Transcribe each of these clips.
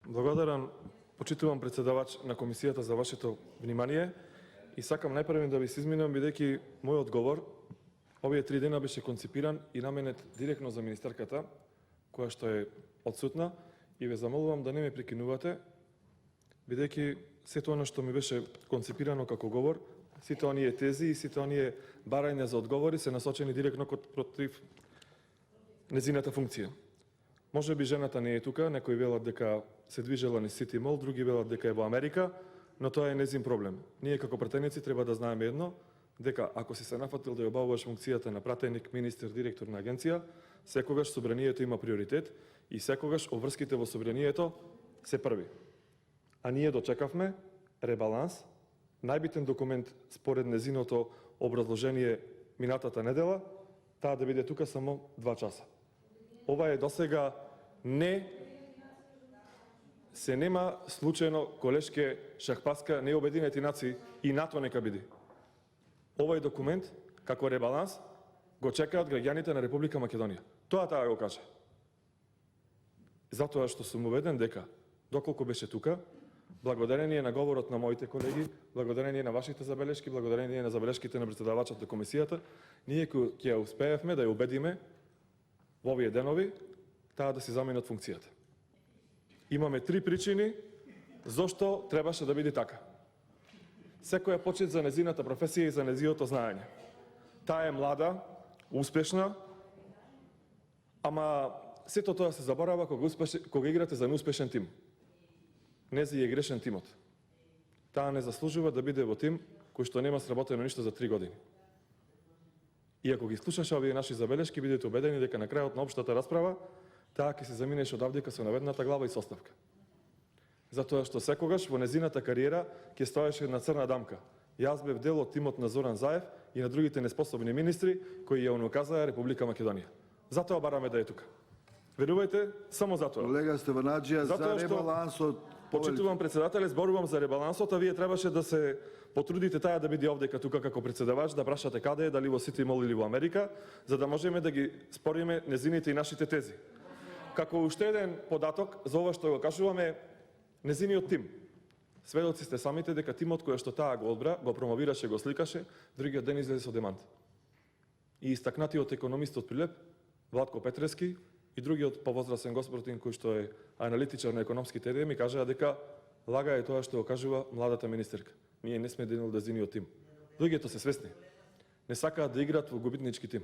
Благодарам, почитувам председавач на комисијата за вашето внимание и сакам најпрво да ви се изминам бидејќи мој одговор овие 3 дена беше конципиран и наменет директно за министерката, која што е отсутна, и ве замолувам да не ме прекинувате, бидејќи сето она што ми беше конципирано како говор, сите оние тези и сите оние барања за одговори се насочени директно против незината функција. Може би жената не е тука, некои велат дека се движела низ Сити Мол, други велат дека е во Америка, но тоа е незин проблем. Ние како пратеници треба да знаеме едно, дека ако си се нафатил да ја обавуваш функцијата на пратеник, министер, директор на агенција, секогаш собранието има приоритет и секогаш обврските во собранието се први. А ние дочекавме ребаланс, најбитен документ според незиното образложение минатата недела, таа да биде тука само 2 часа. Ова е досега не се нема случајно колешке шахпаска, не Обединети нации и НАТО нека биде. Овој документ, како ребаланс, го чекаат граѓаните на Република Македонија. Тоа таа го каже. Затоа што сум убеден дека, доколку беше тука, благодарение на говорот на моите колеги, благодарение на вашите забелешки, благодарение на забелешките на председавачот на комисијата, ние ќе успеевме да ја убедиме во овие денови таа да си замени од функцијата. Имаме 3 причини зошто требаше да биде така. Секоја почит за незината професија и за незиното знаење. Таа е млада, успешна, ама сето тоа се заборава кога играте за неуспешен тим. Нези е грешен тимот. Таа не заслужува да биде во тим кој што нема сработено ништо за 3 години. И ако ги слушаше овие наши забелешки, бидете убедени дека на крајот на општата расправа, таа ќе се заминеше одавдека со наведната глава и составка. Затоа што секогаш во незината кариера ќе стоеше една црна дамка. Јас бев дел од тимот на Зоран Заев и на другите неспособни министри кои ја унаказаа Република Македонија. Затоа бараме да е тука. Верувајте, само затоа. Колега Стеванаджија, за ребалансот. Почитувам председателе, зборувам за ребалансот, а вие требаше да се потрудите таа да биде овдека тука како председавач, да прашате каде е, дали во Сити Мол или во Америка, за да можеме да ги спориме незините и нашите тези. Како уште еден податок за ова што го кажуваме, незиниот тим. Сведоци сте самите дека тимот кој што таа го одбра, го промовираше, го сликаше, другиот ден излезе со демант. И истакнатиот економист од Прилеп, Владко Петрески, и другиот повозрасен господин кој што е аналитичар на економските теми кажаа дека лага е тоа што го кажува младата министерка. Ние не сме ден од незиниот тим. Луѓето се свесни. Не сакаат да играат во губитнички тим.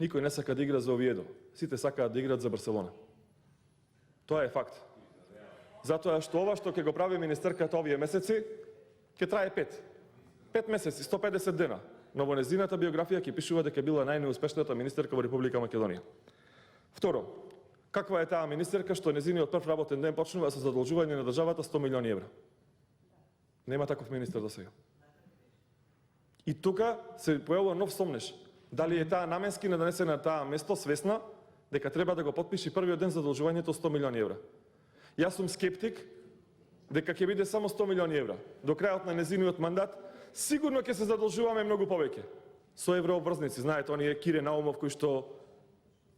Никој не сака да игра за Овиедо. Сите сакаат да играат за Барселона. Тоа е факт. Затоа што ова што ќе го прави министерката овие месеци, ќе трае 5. 5 месеци, 150 дена. Но во незината биографија ќе пишува дека била најнеуспешната министерка во Република Македонија. Второ, каква е таа министерка што незиниот прв работен ден почнува со задолжување на државата 100 милиони евра? Нема таков министер до сега. И тука се појавува нов сомнеш. Дали е таа наменски надонесена на таа место свесна дека треба да го потпише првиот ден задолжувањето 100 милиони евра? Јас сум скептик дека ќе биде само 100 милиони евра. До крајот на незиниот мандат сигурно ќе се задолжуваме многу повеќе. Со еврообврзници, знаете, оние Кире Наумов кој што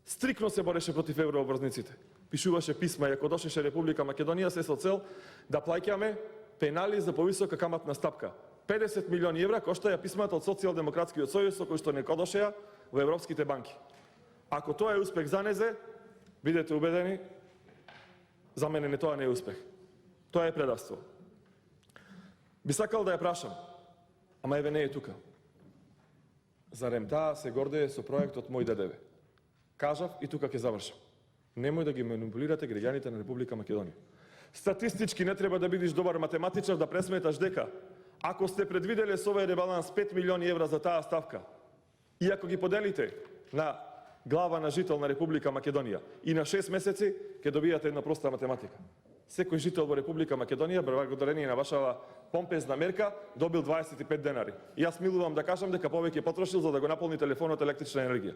стрикно се бореше против еврообврзниците. Пишуваше писма и ако дошеше Република Македонија се со цел да плаќаме пенали за повисока каматна стапка. 50 милиони евра коштаја писмата од Социјалдемократскиот сојуз со кој што не кодошеа во европските банки. Ако тоа е успех за незе, бидете убедени, за мене не тоа не е успех. Тоа е предавство. Би сакал да ја прашам, ама еве не е тука. Зарем таа се гордее со проектот Мој ДДВ? Кажав и тука ќе завршам. Немој да ги манипулирате граѓаните на Република Македонија. Статистички не треба да бидеш добар математичар да пресметаш дека ако сте предвиделе со овој ребаланс 5 милиони евра за таа ставка и ако ги поделите на глава на жител на Република Македонија и на 6 месеци, ќе добијате една проста математика. Секој жител во Република Македонија, благодарение на вашава помпезна мерка, добил 25 денари. И јас милувам да кажам дека повеќе потрошил за да го наполни телефонот електрична енергија.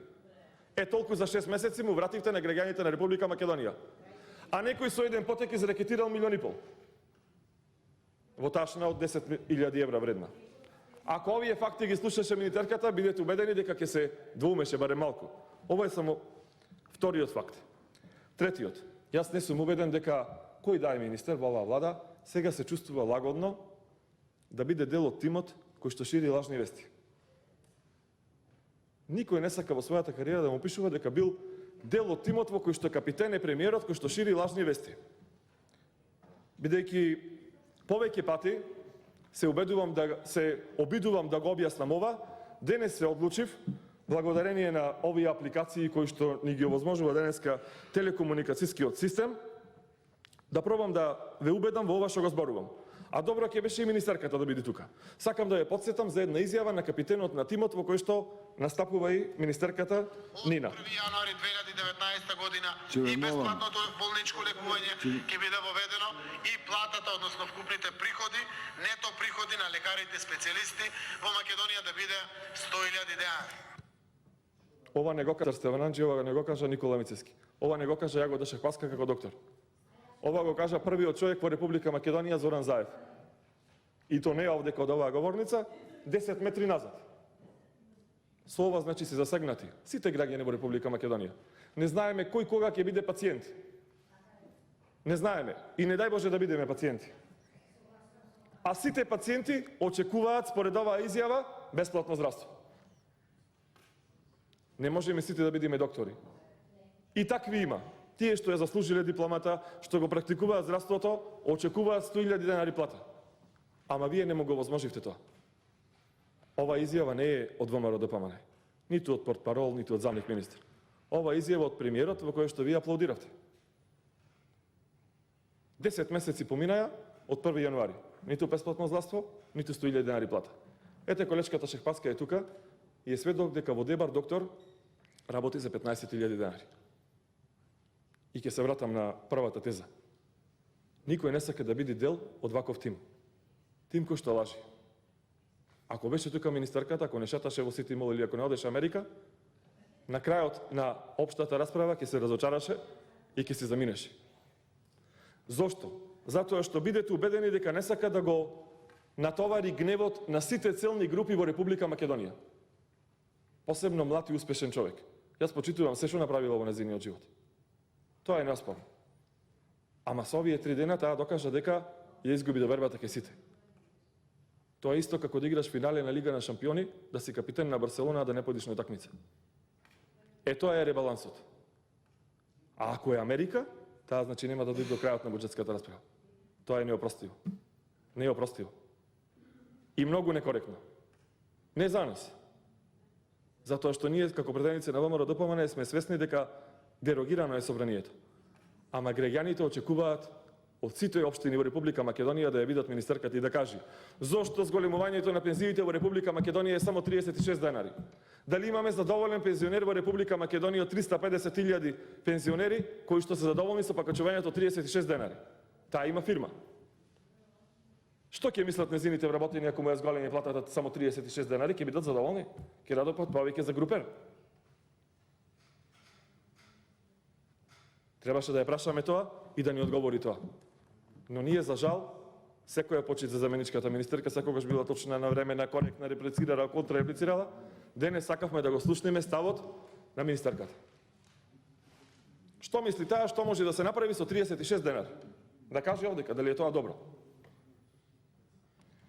Е, толку за 6 месеци му вративте на граѓаните на Република Македонија. А некој со еден потек изрекетирал 1,5 милиони. Во ташна од 10.000 евра вредна. Ако овие факти ги слушаше министерката, бидете убедени дека ќе се двоумеше барем малку. Ова е само вториот факт. Третиот. Јас не сум убеден дека кој да е министер во оваа влада, сега се чувствува лагодно да биде дел од тимот кој што шири лажни вести. Никој не сака во својата кариера да му пишува дека бил дел од тимот во кој што капитен е премиерот кој што шири лажни вести. Бидејќи повеќе пати се обидувам да го објаснам ова, денес се одлучив, благодарение на овие апликации кои што ни ги овозможува денеска телекомуникацијскиот систем, да пробам да ве убедам во ова што го зборувам. А добро ќе беше и министерката да биде тука. Сакам да ја потсетам за една изјава на капитенот на тимот во кој што настапува и министерката Нина. Од 1 јануари 2019 година Чуваме, и бесплатното болничко лекување ќе биде воведено и платата, односно вкупните приходи, нето приходи на лекарите специјалисти во Македонија да биде 100.000 денари. Ова не го кажа Стевананџи, ова не го кажа Никола Мицевски. Ова не го кажа Јагода Шахпаска како доктор. Ова го кажа првиот човек во Република Македонија, Зоран Заев. И то не овде код оваа говорница, 10 метри назад. Со ова значи се засегнати сите граѓани во Република Македонија. Не знаеме кој кога ќе биде пациент. Не знаеме. И не дај Боже да бидеме пациенти. А сите пациенти очекуваат според оваа изјава бесплатно здравство. Не можеме сите да бидеме доктори. И такви има. Тие што ја заслужиле дипломата, што го практикуваат здравството, очекуваат 100.000 денари плата. Ама вие не му го возможивте тоа. Ова изјава не е од ВМРО ДПМН, ниту од портпарол, ниту од замник министр. Ова изјава од премиерот во која што вие аплаудиравте. 10 месеци поминаја од 1 јануари. Ниту бесплатно здравство, ниту 100.000 денари плата. Ете колечката Шехпаска е тука и е сведок дека во Дебар доктор работи за 15.000 денари. И ќе се вратам на првата теза. Никој не сака да биде дел од ваков тим. Тим кој што лажи. Ако беше тука министерката, ако не шеташе во Сити Мол или ако не одеше Америка, на крајот на општата расправа ќе се разочараше и ќе се заминеше. Зошто? Затоа што бидете убедени дека не сака да го натовари гневот на сите целни групи во Република Македонија. Посебно млад и успешен човек. Јас почитувам се што направила во незиниот живот. Тоа е неоспорно. Ама со овие 3 дена таа докажа дека ја изгуби довербата кај сите. Тоа е исто како да играш финале на Лига на шампиони, да си капитен на Барселона, а да не појдеш на утакмица. Тоа е ребалансот. А ако е Америка, таа значи нема да дојде до крајот на буџетската расправа. Тоа е неопростиво. Неопростиво. И многу некоректно. Не за нас. Затоа што ние како претендници на ВМРО ДПМН сме свесни дека дерогирано е собранието. Ама граѓаните очекуваат од сите општини во Република Македонија да ја видат министерката и да кажи зошто зголемувањето на пензиите во Република Македонија е само 36 денари. Дали имаме задоволен пензионер во Република Македонија од 350.000 пензионери кои што се задоволни со покачувањето од 36 денари? Таа има фирма. Што ќе мислат незините вработени ако му ја зголеми платата само 36 денари, ќе бидат задоволни? Ќе дадат повеќе за групер. Требаше да ја прашаме тоа и да ни одговори тоа. Но ние, за жал, секоја почит за заменичката министерка, секогаш била точна на време, на коректна, реплицирала, контрареплицирала, денес сакавме да го слушнеме ставот на министерката. Што мисли таа, што може да се направи со 36 денари? Да каже овдека, дали е тоа добро?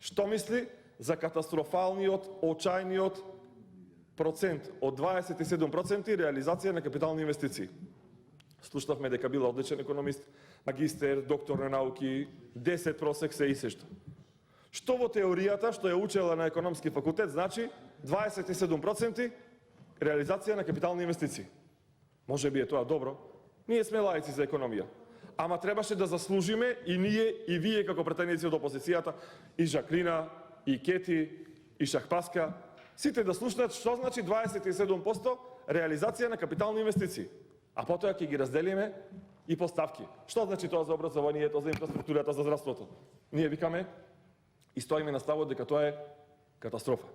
Што мисли за катастрофалниот, очајниот процент од 27% реализација на капитални инвестиции? Слушнавме дека бил одличен економист, магистер, доктор на науки, 10 просек се и се што. Што во теоријата, што ја учела на економски факултет, значи 27% реализација на капитални инвестиции. Може би е тоа добро. Ние сме лаици за економија. Ама требаше да заслужиме и ние, и вие како претендници од опозицијата, и Жаклина, и Кети, и Шахпаска, сите да слушнат што значи 27% реализација на капитални инвестиции. А потоа ќе ги разделиме и по ставки. Што значи тоа за образованието, за инфраструктурата, за здравството? Ние викаме и стоиме на ставот дека тоа е катастрофа.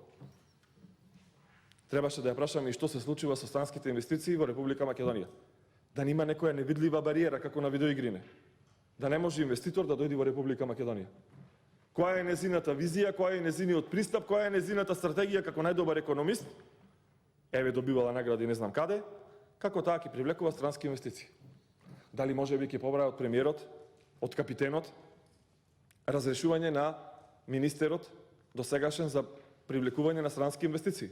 Требаше да ја прашаме и што се случува со странските инвестиции во Република Македонија. Да нема некоја невидлива бариера како на видеоигрине. Да не може инвеститор да дојде во Република Македонија. Која е незината визија, која е незиниот пристап, која е незината стратегија како најдобар економист? Еве добивала награди не знам каде. Како таа ќе привлекува странски инвестиции? Дали може би ќе побара од премиерот од капитенот разрешување на министерот до сегашен за привлекување на странски инвестиции.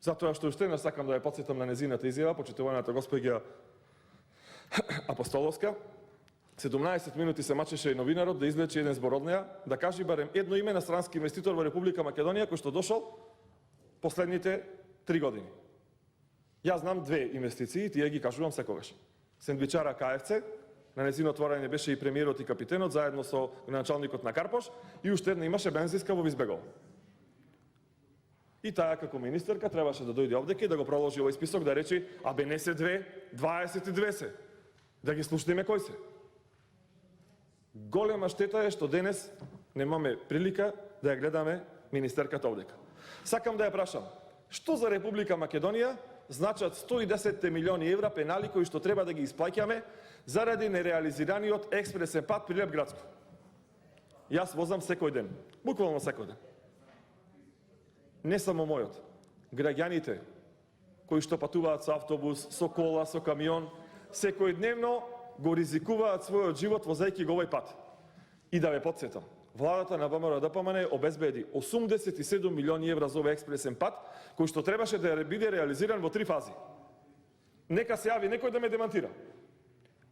Затоа што уште не сакам да ја потсетам на незината изјава, почитуваната господја Апостоловска, 17 минути се мачеше и новинарот да извлече еден збор од неа, да кажи барем едно име на странски инвеститор во Република Македонија кој што дошол последните 3 години. Јас знам 2 инвестиции, тие ги кажувам секогаш. Сендвичара КФЦ, на незино отворање беше и премиерот и капитенот, заедно со началникот на Карпош, и уште една имаше бензинска во Визбегол. И таа како министерка требаше да дојде овдека и да го проложи овој список, да речи, абе не се 2, 22 се. Да ги слушнеме кој се. Голема штета е што денес немаме прилика да ја гледаме министерката овдека. Сакам да ја прашам, што за Република Македонија значат 110 милиони евра пенали кои што треба да ги исплаќаме заради нереализираниот експресен пат Прилеп Градско? Јас возам секој ден, буквално секој ден. Не само мојот, граѓаните кои што патуваат со автобус, со кола, со камион, секојдневно го ризикуваат својот живот возејќи го овој пат. И да ве потсетам, владата на ВМРО-ДПМН обезбеди 87 милиони евра за овој експресен пат, кој што требаше да биде реализиран во 3 фази. Нека се јави некој да ме демантира.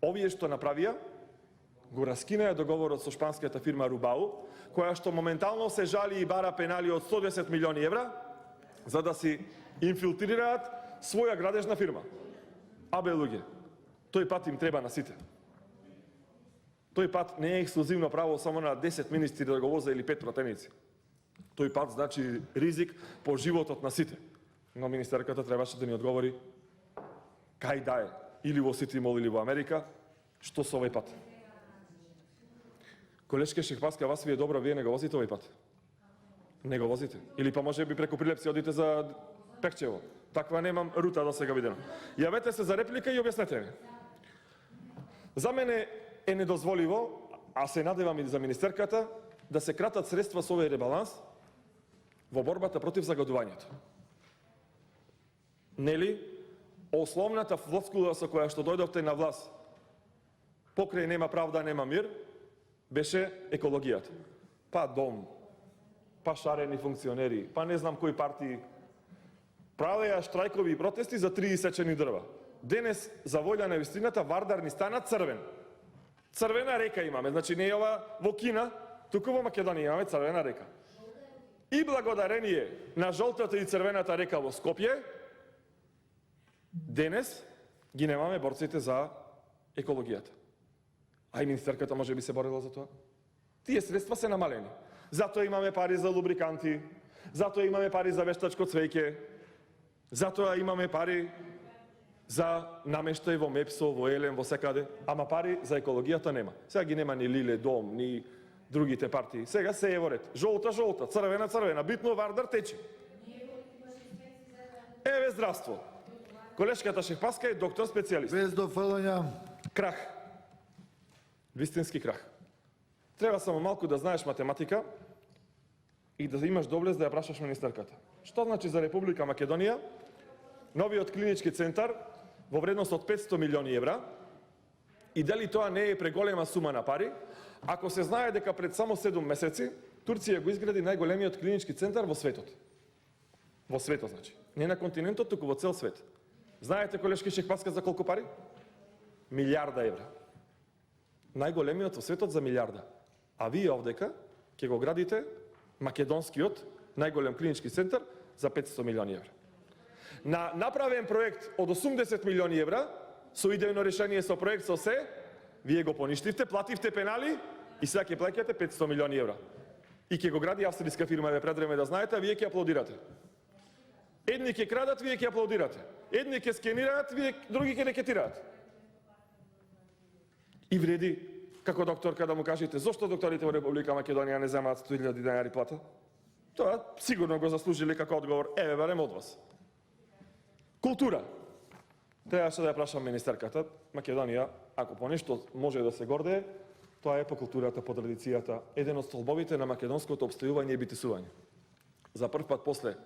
Овие што направија, го раскинаа договорот со шпанската фирма Рубау, која што моментално се жали и бара пенали од 110 милиони евра, за да си инфилтрираат своја градежна фирма. Абе, луѓе, тој пат им треба на сите. Тој пат не е ексклузивно право само на 10 министри да го воза или 5 пратеници. Тој пат значи ризик по животот на сите. Но министерката требаше да ни одговори кај да е, или во Сити Мол или во Америка, што со овој пат. Колешке Шехпаска, вас ви е добро, вие не го возите овој пат. Не го возите. Или па може би преку Прилеп си одите за Пекчево. Таква немам рута до сега видено. Јавете се за реплика и објаснете ми. За мене е недозволиво, а се надевам и за министерката, да се кратат средства со овој ребаланс во борбата против загадувањето. Нели, основната флоскула со која што дојдовте на власт, покрај нема правда, нема мир, беше екологијата. Па дом, па шарени функционери, па не знам кои партии, правеа штрајкови и протести за 3 исечени дрва. Денес, за волја на вистината, Вардар ни стана црвен. Црвена река имаме, значи не е ова во Кина, туку во Македонија имаме црвена река. И благодарение на жолтата и црвената река во Скопје, денес ги немаме борците за екологијата. А и министерката може би се борила за тоа. Тие средства се намалени. Затоа имаме пари за лубриканти, затоа имаме пари за вештачко цвеќе, затоа имаме пари за намештај во Мепсо, во Елем, во секаде, ама пари за екологијата нема. Сега ги нема ни Лиле Дом, ни другите партии. Сега се е во ред. Жолта, жолта, црвена, црвена, битно Вардар течи. Еве здравство. Колешката Шехпаска е доктор специјалист. Без дофалања. Крах. Вистински крах. Треба само малку да знаеш математика и да имаш доблест да ја прашаш министерката. Што значи за Република Македонија новиот клинички центар во вредност од 500 милиони евра и дали тоа не е преголема сума на пари, ако се знае дека пред само 7 месеци Турција го изгради најголемиот клинички центар во светот. Во светот, значи. Не на континентот, туку во цел свет. Знаете, колешки Шехпаска, за колку пари? Милиарда евра. Најголемиот во светот за милиарда. А вие овдека ќе го градите македонскиот најголем клинички центар за 500 милиони евра. На направен проект од 80 милиони евра, со идејно решение со проект со се, вие го поништивте, плативте пенали и сега ќе плаќате 500 милиони евра. И ќе го гради австријска фирма, ве предвреме да знаете, а вие ќе аплодирате. Едни ќе крадат, вие ќе аплодирате. Едни ќе скенираат, вие други ќе рекетираат. И вреди, како докторка, да му кажете зошто докторите во Република Македонија не земаат 100.000 денари плата? Тоа сигурно го заслужили како одговор, еве барем од вас. Култура. Требаше да ја прашам министерката. Македонија, ако по нешто може да се гордее, тоа е по културата, по традицијата. Еден од столбовите на македонското обстојување и битисување. За прв пат после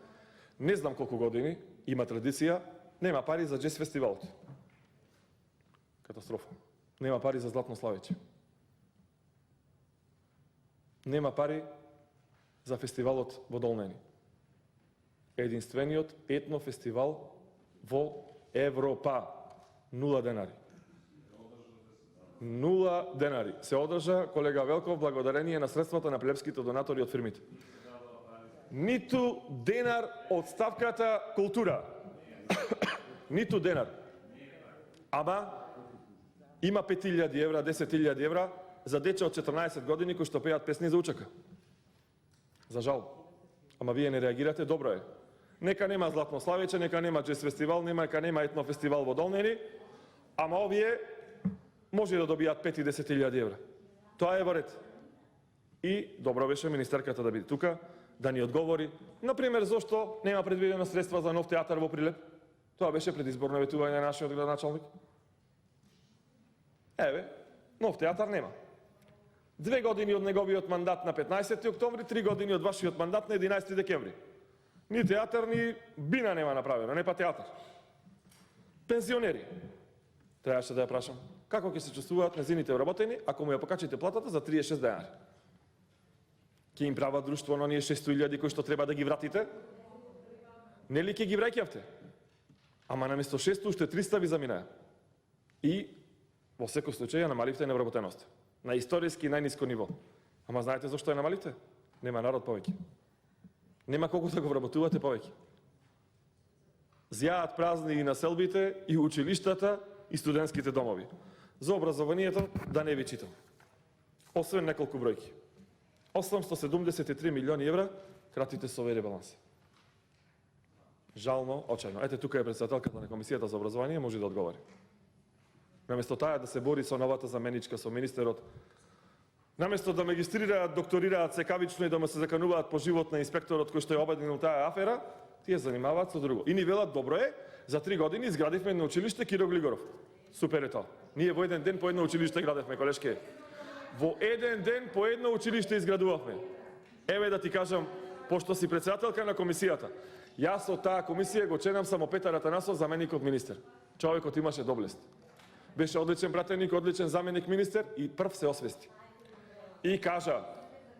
не знам колку години има традиција, нема пари за джез фестивалот. Катастрофа. Нема пари за Златно Славеќе. нема пари за фестивалот во Долнени. Единствениот етно фестивал во Европа. 0 денари. 0 денари. Се одржа, колега Велков, благодарение на средствата на плебските донатори од фирмите. Ниту денар од ставката култура. Ниту денар. Ама има 5.000 евра, 10.000 евра за деча од 14 години кои што пеат песни за учака. За жал. Ама вие не реагирате, добро е. Нека нема Златно Славече, нека нема джез фестивал, нека нема етно фестивал во Долнени, ама овие може да добијат 5 и 10.000 евра. Тоа е во ред. И добро беше министерката да биде тука, да ни одговори, например, зошто нема предвидено средства за нов театар во Прилеп. Тоа беше предизборно ветување на нашиот градоначалник. Еве, нов театар нема. 2 години од неговиот мандат на 15 октомври, 3 години од вашиот мандат на 11 декември. Ни театар, ни бина нема направено, не па театар. Пензионери. Требаше да ја прашам. Како ќе се чувствуваат незините вработени, ако му ја покачите платата за 36 денари? Ќе им прават друштво на оние 600.000 кои што треба да ги вратите? Нели ќе ги враќавте? Ама наместо 600 уште 300 ви заминаа. И во секој случај ја намаливте невработеност. На историски најниско ниво. Ама знаете зошто ја намалите? Нема народ повеќе. Нема колку да го вработувате повеќе. Зјаат празни и населбите, и училиштата, и студентските домови. За образованието да не ви читам. Освен неколку бројки. 873 милиони евра кратите со овој ребаланс. Жално, очајно. Ете, тука е председателката на Комисијата за образование, може да одговори. Наместо таа да се бори со новата заменичка со министерот, наместо да магистрираат, докторираат секавично и да му се закануваат по живот на инспекторот кој што е обеден у таа афера, тие занимаваат со друго. И ни велат, добро е, за 3 години изградивме на училиште Киро Глигоров. Супер е тоа. Ние во еден ден по едно училиште градевме, колешке. Во еден ден по едно училиште изградувавме. Еве да ти кажам, пошто си председателка на комисијата, јас од таа комисија го ченам само Петар Атанасов, заменикот министер. Човекот имаше доблест. Беше одличен пратеник, одличен заменик министер и прв се освести. И кажа,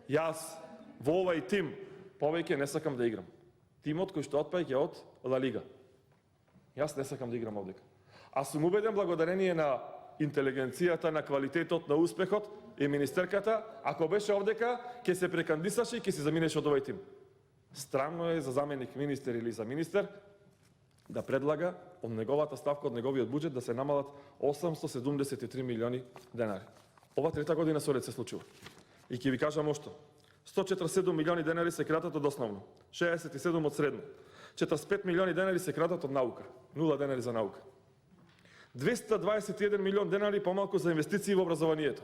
јас во овај тим повеќе не сакам да играм. Тимот кој што отпаѓа од Ла Лига. Јас не сакам да играм овдека. А сум убеден благодарение на интелигенцијата, на квалитетот, на успехот и министерката, ако беше овдека, ќе се прекандидираше и ќе се заминеше од овај тим. Странно е за заменик министер или за министер да предлага од неговата ставка, од неговиот буџет да се намалат 873 милиони денари. Ова трета година со ред се случува. И ќе ви кажам ошто. 147 милиони денари се кратат од основно, 67 од средно, 45 милиони денари се кратат од наука, 0 денари за наука. 221 милион денари помалку за инвестиции во образованието.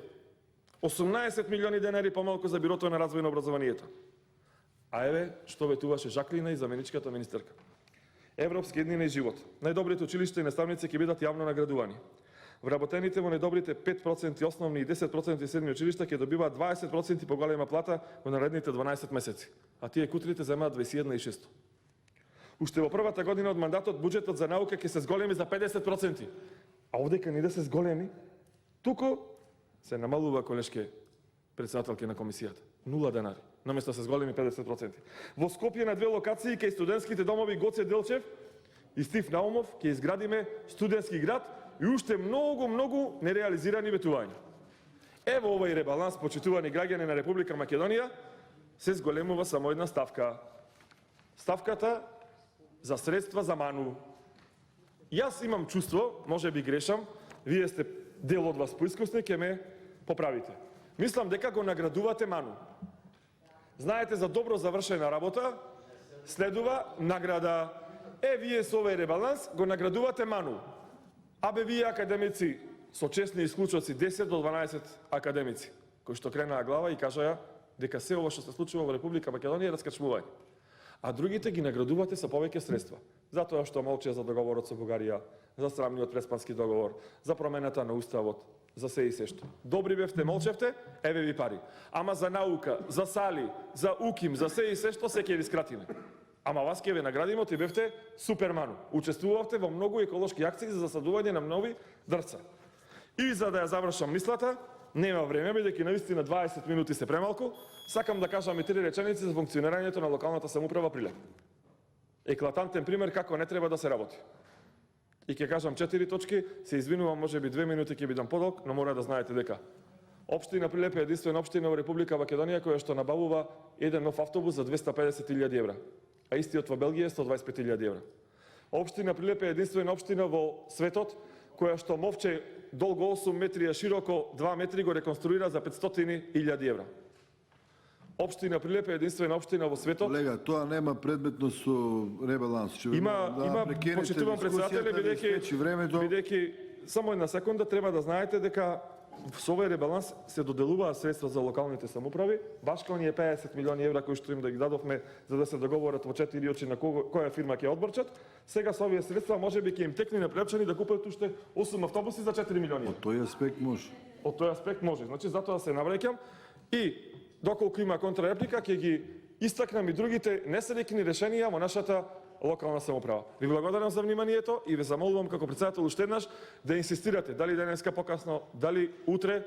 18 милиони денари помалку за Бирото на развој на образованието. А еве што ветуваше Жаклина и заменичката министерка. Европски еднина и живот. Најдобрите училишта и наставници ќе бидат јавно наградувани. Вработените во најдобрите 5% основни и 10% средни училишта ќе добиваат 20% поголема плата во наредните 12 месеци, а тие кутрите земаат 21,6. Уште во првата година од мандатот буџетот за наука ќе се зголеми за 50%. А овдека не да се зголеми, туку се намалува, колешке председателки на комисијата. 0 денари, наместо се зголеми 50%. Во Скопје на 2 локации кај студентските домови Гоце Делчев и Стив Наумов ќе изградиме студентски град и уште многу нереализирани ветувања. Ево овај ребаланс, почитувани граѓани на Република Македонија, се зголемува само една ставка. Ставката за средства за МАНУ. Јас имам чувство, може би грешам, вие сте дел од вас поискусни, ќе ме поправите. Мислам дека го наградувате МАНУ. Знаете, за добро завршена работа следува награда. Вие со овој ребаланс го наградувате МАНУ. Абе вие академици со честни исклучоци, 10 до 12 академици, кои што кренаа глава и кажаа дека се ова што се случува во Република Македонија е раскачмување. А другите ги наградувате со повеќе средства. Затоа што молчеа за договорот со Бугарија, за срамниот преспански договор, за промената на уставот, за се и се што. Добри бевте, молчевте, еве ви пари. Ама за наука, за сали, за УКИМ, за се и се што се ќе ви скратиме. Ама вас ќе ве наградиме, ти бевте суперману. Учествувавте во многу еколошки акции за засадување на нови дрвца. И за да ја завршам мислата, Нема време, бидејќи навистина 20 минути се премалку. Сакам да кажам и 3 реченици за функционирањето на локалната самоуправа Прилеп. Еклатантен пример како не треба да се работи. И ќе кажам 4 точки, се извинувам, можеби 2 минути ќе бидам подолг, но мора да знаете дека Општина Прилеп е единствена општина во Република Македонија која што набавува еден нов автобус за 250.000 евра, а истиот во Белгија е 125.000 евра. Општина Прилеп е единствена општина во светот која што мовче долго 8 метри, а широко 2 метри го реконструира за 500.000 евра. Општина Прилеп е единствена општина во светот. Колега, тоа нема предметност со ребаланс. Има почитувам председателе, бидејќи само една секунда треба да знаете дека со овој ребаланс се доделуваат средства за локалните самоуправи, баш као ние 50 милиони евра кои што им да ги дадовме за да се договорат во 4 очи на која фирма ќе одборчат. Сега со овие средства можеби ќе им текне на прилепчани да купат уште 8 автобуси за 4 милиони. Од тој аспект може. Од тој аспект може. Значи затоа се навраќам и доколку има контрареплика ќе ги истакнам и другите несреќни решенија во нашата локална самоуправа. Ви благодарам за вниманието и ве замолувам како председател уште еднаш да инсистирате дали денеска покасно, дали утре,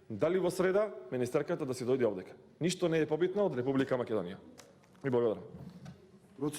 дали во среда министерката да си дојде овдека. Ништо не е побитно од Република Македонија. Ви благодарам.